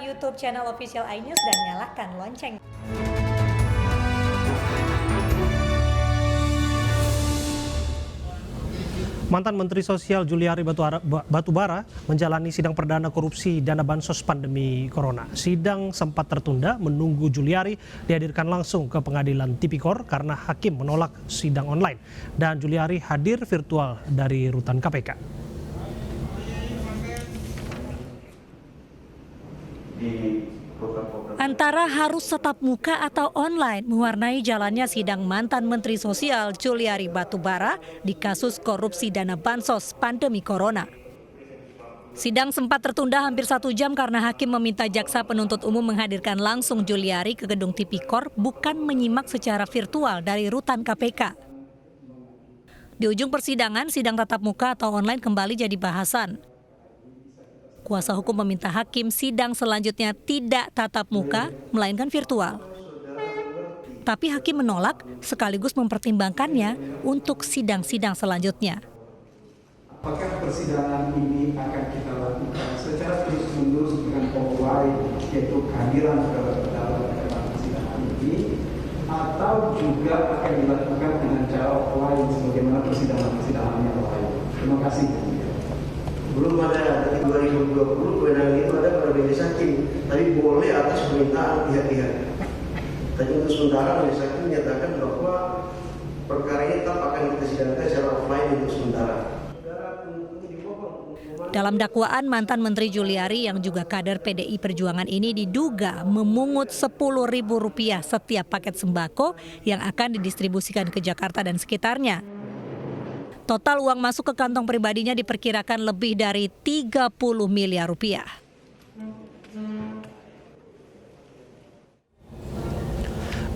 YouTube channel Official iNews dan nyalakan lonceng. Mantan Menteri Sosial Juliari Batubara menjalani sidang perdana korupsi dana bansos pandemi corona. Sidang sempat tertunda menunggu Juliari dihadirkan langsung ke pengadilan Tipikor karena hakim menolak sidang online. Dan Juliari hadir virtual dari rutan KPK. Antara harus tatap muka atau online mewarnai jalannya sidang mantan Menteri Sosial Juliari Batubara di kasus korupsi dana bansos pandemi corona. Sidang sempat tertunda hampir 1 jam karena hakim meminta jaksa penuntut umum menghadirkan langsung Juliari ke gedung Tipikor, bukan menyimak secara virtual dari rutan KPK. Di ujung persidangan, sidang tatap muka atau online kembali jadi bahasan. Kuasa hukum meminta hakim sidang selanjutnya tidak tatap muka, melainkan virtual. Tapi hakim menolak sekaligus mempertimbangkannya untuk sidang-sidang selanjutnya. Apakah persidangan ini akan kita lakukan secara terus-menerus dengan online, yaitu kehadiran dalam persidangan ini, atau juga akan dilakukan dengan cara offline sebagaimana persidangan-persidangan yang lain? Terima kasih. Belum ada, dari 2020 kewenangan itu ada pada majelis hakim, tapi boleh atas permintaan pihak-pihak. Tapi untuk sementara majelis hakim menyatakan bahwa perkara ini tetap akan kita sidangkan secara offline untuk sementara. Dalam dakwaan, mantan Menteri Juliari yang juga kader PDI Perjuangan ini diduga memungut Rp10.000 setiap paket sembako yang akan didistribusikan ke Jakarta dan sekitarnya. Total uang masuk ke kantong pribadinya diperkirakan lebih dari Rp30 miliar.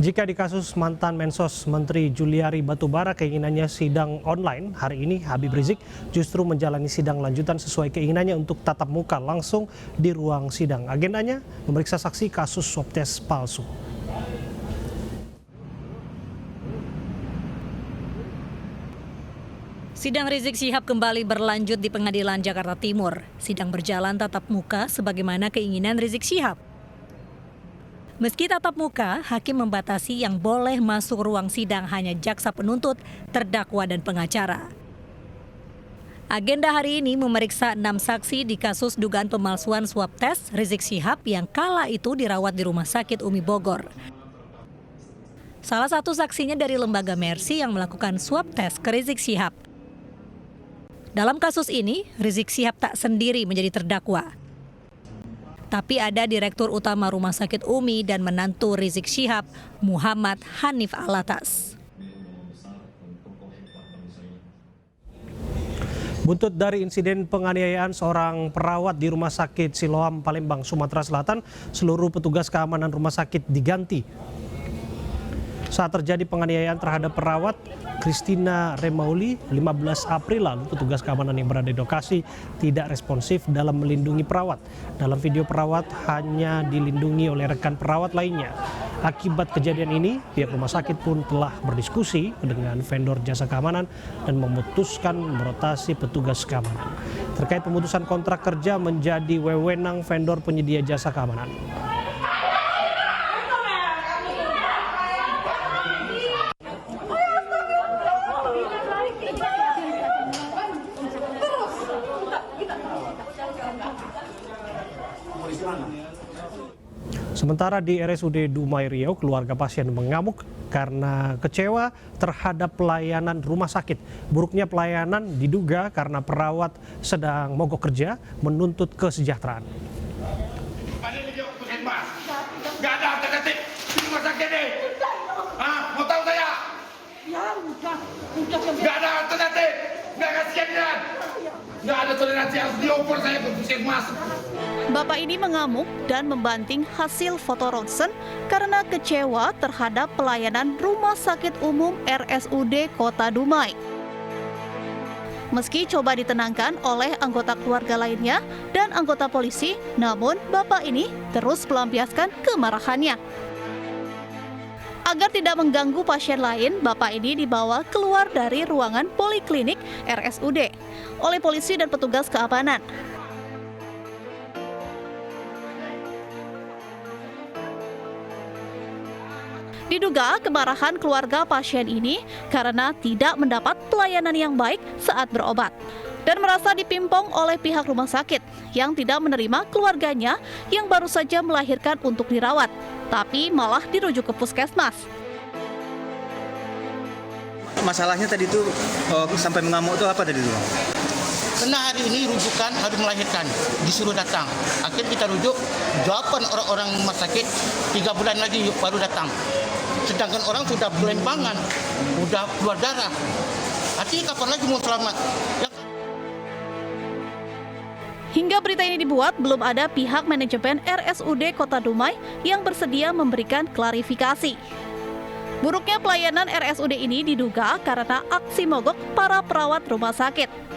Jika di kasus mantan Mensos Menteri Juliari Batubara keinginannya sidang online, hari ini Habib Rizik justru menjalani sidang lanjutan sesuai keinginannya untuk tatap muka langsung di ruang sidang. Agendanya memeriksa saksi kasus swab tes palsu. Sidang Rizik Syihab kembali berlanjut di Pengadilan Jakarta Timur. Sidang berjalan tatap muka sebagaimana keinginan Rizik Syihab. Meski tatap muka, hakim membatasi yang boleh masuk ruang sidang hanya jaksa penuntut, terdakwa dan pengacara. Agenda hari ini memeriksa 6 saksi di kasus dugaan pemalsuan swab tes Rizik Syihab yang kala itu dirawat di Rumah Sakit Umi Bogor. Salah satu saksinya dari lembaga Mercy yang melakukan swab tes ke Rizik Syihab. Dalam kasus ini, Rizik Syihab tak sendiri menjadi terdakwa. Tapi ada Direktur Utama Rumah Sakit Umi dan menantu Rizik Syihab, Muhammad Hanif Alatas. Buntut dari insiden penganiayaan seorang perawat di Rumah Sakit Siloam, Palembang, Sumatera Selatan, seluruh petugas keamanan rumah sakit diganti. Saat terjadi penganiayaan terhadap perawat Christina Remauli 15 April lalu, petugas keamanan yang berada di lokasi tidak responsif dalam melindungi perawat. Dalam video, perawat hanya dilindungi oleh rekan perawat lainnya. Akibat kejadian ini, pihak rumah sakit pun telah berdiskusi dengan vendor jasa keamanan dan memutuskan merotasi petugas keamanan. Terkait pemutusan kontrak kerja menjadi wewenang vendor penyedia jasa keamanan. Sementara di RSUD Dumai Riau, keluarga pasien mengamuk karena kecewa terhadap pelayanan rumah sakit. Buruknya pelayanan diduga karena perawat sedang mogok kerja menuntut kesejahteraan. Nggak ada alternatif di rumah sakit ini. Mau tahu saya? Ya, udah. Nggak ada alternatif. Nggak kasih jaminan. Nggak ada toleransi, harus diopor saya ke puskesmas. Bapak ini mengamuk dan membanting hasil foto ronsen karena kecewa terhadap pelayanan Rumah Sakit Umum RSUD Kota Dumai. Meski coba ditenangkan oleh anggota keluarga lainnya dan anggota polisi, namun bapak ini terus melampiaskan kemarahannya. Agar tidak mengganggu pasien lain, bapak ini dibawa keluar dari ruangan poliklinik RSUD oleh polisi dan petugas keamanan. Diduga kemarahan keluarga pasien ini karena tidak mendapat pelayanan yang baik saat berobat dan merasa dipimpong oleh pihak rumah sakit yang tidak menerima keluarganya yang baru saja melahirkan untuk dirawat, tapi malah dirujuk ke puskesmas. Masalahnya tadi itu sampai mengamuk itu apa tadi itu? Karena hari ini rujukan harus melahirkan, disuruh datang. Akhirnya kita rujuk, jawaban orang-orang rumah sakit 3 bulan lagi baru datang. Sedangkan orang sudah berlempangan, sudah keluar darah. Artinya kapan lagi mau selamat? Hingga berita ini dibuat, belum ada pihak manajemen RSUD Kota Dumai yang bersedia memberikan klarifikasi. Buruknya pelayanan RSUD ini diduga karena aksi mogok para perawat rumah sakit.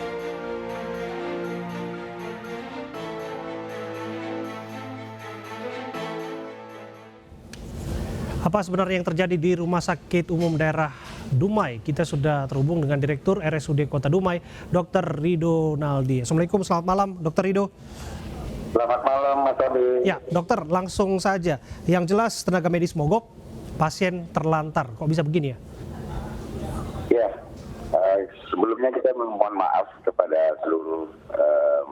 Apa sebenarnya yang terjadi di Rumah Sakit Umum Daerah Dumai? Kita sudah terhubung dengan Direktur RSUD Kota Dumai, Dr. Rido Naldi. Assalamualaikum, selamat malam, Dr. Rido. Selamat malam, Mas Adi. Ya, dokter, langsung saja. Yang jelas tenaga medis mogok, pasien terlantar. Kok bisa begini ya? Ya, sebelumnya kita memohon maaf kepada seluruh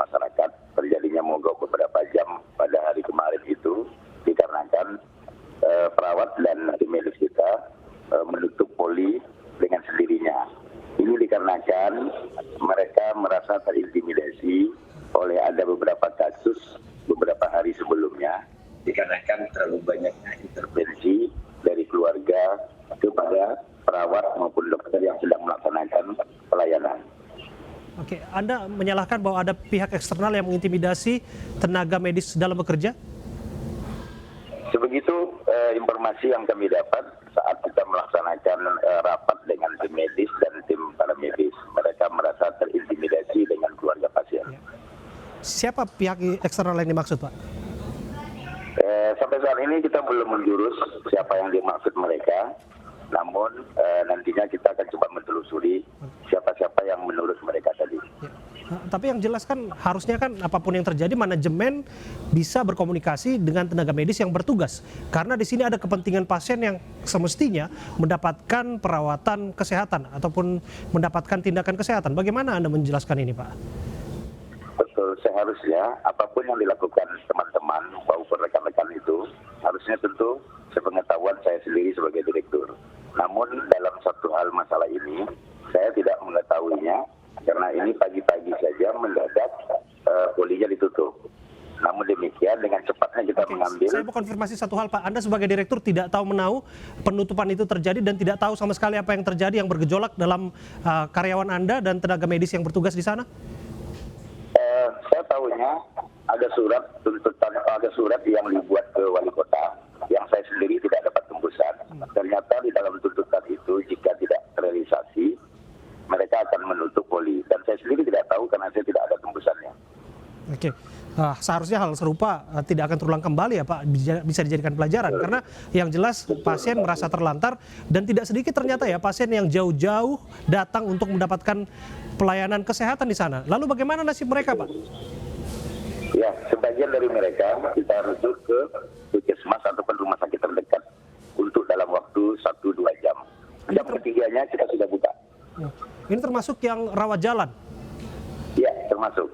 masyarakat terjadinya mogok beberapa jam pada hari kemarin itu dikarenakan perawat dan tim medis kita menutup poli dengan sendirinya. Ini dikarenakan mereka merasa terintimidasi oleh ada beberapa kasus beberapa hari sebelumnya dikarenakan terlalu banyaknya intervensi dari keluarga kepada perawat maupun dokter yang sedang melaksanakan pelayanan. Oke, Anda menyalahkan bahwa ada pihak eksternal yang mengintimidasi tenaga medis dalam bekerja? Sebegitu informasi yang kami dapat saat kita melaksanakan rapat dengan tim medis dan tim paramedis. Mereka merasa terintimidasi dengan keluarga pasien. Ya. Siapa pihak eksternal yang dimaksud, Pak? Sampai saat ini kita belum menjurus siapa yang dimaksud mereka. Namun nantinya kita akan coba menelusuri siapa-siapa yang menurut mereka tadi. Ya. Tapi yang jelas kan harusnya kan apapun yang terjadi manajemen bisa berkomunikasi dengan tenaga medis yang bertugas. Karena di sini ada kepentingan pasien yang semestinya mendapatkan perawatan kesehatan ataupun mendapatkan tindakan kesehatan. Bagaimana Anda menjelaskan ini, Pak? Betul, seharusnya apapun yang dilakukan teman-teman maupun rekan-rekan itu harusnya tentu sepengetahuan saya sendiri sebagai direktur. Namun dalam satu hal masalah ini saya tidak mengetahuinya karena ini pagi-pagi saja mendadak polinya ditutup. Namun demikian dengan cepatnya kita mengambil. Saya mau konfirmasi satu hal, Pak. Anda sebagai direktur tidak tahu menahu penutupan itu terjadi dan tidak tahu sama sekali apa yang terjadi yang bergejolak dalam karyawan Anda dan tenaga medis yang bertugas di sana? Saya tahunya ada surat tuntutan, ada surat yang dibuat ke wali kota yang saya sendiri tidak dapat tembusan. Ternyata di dalam tuntutan itu jika tidak terrealisasi mereka akan menutup poli dan saya sendiri tidak tahu karena saya tidak ada tembusannya. Oke, seharusnya hal serupa tidak akan terulang kembali ya Pak, bisa dijadikan pelajaran karena yang jelas pasien merasa terlantar dan tidak sedikit ternyata ya pasien yang jauh-jauh datang untuk mendapatkan pelayanan kesehatan di sana. Lalu bagaimana nasib mereka, Pak? Ya, sebagian dari mereka kita rujuk ke puskesmas ataupun rumah sakit terdekat untuk dalam waktu 1-2 jam. Jam ketiganya kita sudah buka. Ini termasuk yang rawat jalan? Ya, termasuk.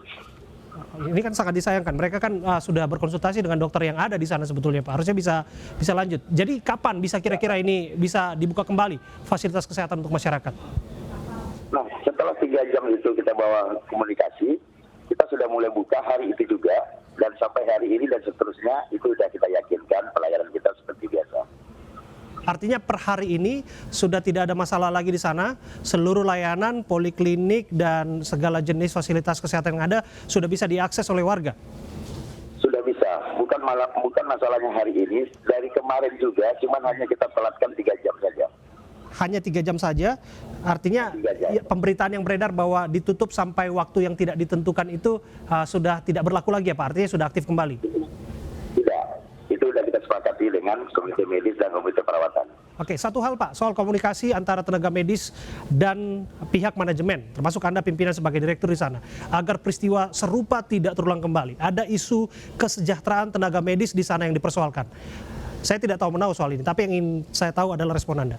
Ini kan sangat disayangkan. Mereka kan sudah berkonsultasi dengan dokter yang ada di sana sebetulnya, Pak. Harusnya bisa lanjut. Jadi kapan bisa kira-kira ini bisa dibuka kembali fasilitas kesehatan untuk masyarakat? Nah, setelah 3 jam itu kita bawa komunikasi, kita sudah mulai buka hari itu juga dan sampai hari ini dan seterusnya itu sudah kita yakinkan pelayanan kita seperti biasa. Artinya per hari ini sudah tidak ada masalah lagi di sana, seluruh layanan, poliklinik dan segala jenis fasilitas kesehatan yang ada sudah bisa diakses oleh warga? Sudah bisa, bukan masalahnya hari ini, dari kemarin juga, cuman hanya kita telatkan 3 jam saja. Hanya 3 jam saja, artinya ya, pemberitaan yang beredar bahwa ditutup sampai waktu yang tidak ditentukan itu sudah tidak berlaku lagi ya Pak, artinya sudah aktif kembali? Tidak, itu sudah kita sepakati dengan komite medis dan komite perawatan. Oke, satu hal Pak, soal komunikasi antara tenaga medis dan pihak manajemen, termasuk Anda pimpinan sebagai direktur di sana, agar peristiwa serupa tidak terulang kembali. Ada isu kesejahteraan tenaga medis di sana yang dipersoalkan. Saya tidak tahu menahu soal ini, tapi yang ingin saya tahu adalah respon Anda.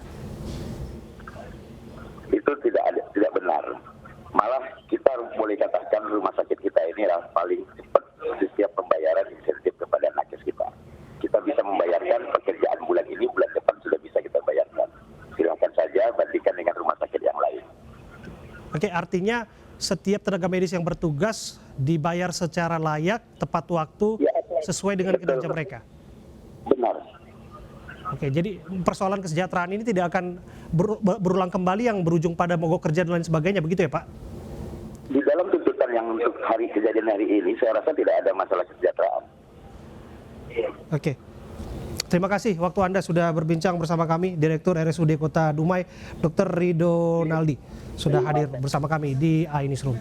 Itu tidak benar. Malah kita boleh katakan rumah sakit kita ini adalah paling cepat setiap pembayaran insentif kepada nakes kita. Kita bisa membayarkan pekerjaan bulan ini, bulan depan sudah bisa kita bayarkan. Silakan saja bandingkan dengan rumah sakit yang lain. Oke, artinya setiap tenaga medis yang bertugas dibayar secara layak, tepat waktu, Ya, sesuai dengan betul. kinerja mereka. Benar. Oke, jadi persoalan kesejahteraan ini tidak akan berulang kembali yang berujung pada mogok kerja dan lain sebagainya, begitu ya Pak? Di dalam tuntutan yang untuk hari kejadian hari ini, saya rasa tidak ada masalah kesejahteraan. Oke. Terima kasih waktu Anda sudah berbincang bersama kami, Direktur RSUD Kota Dumai, Dr. Rido Naldi, sudah hadir bersama kami di iNewsroom.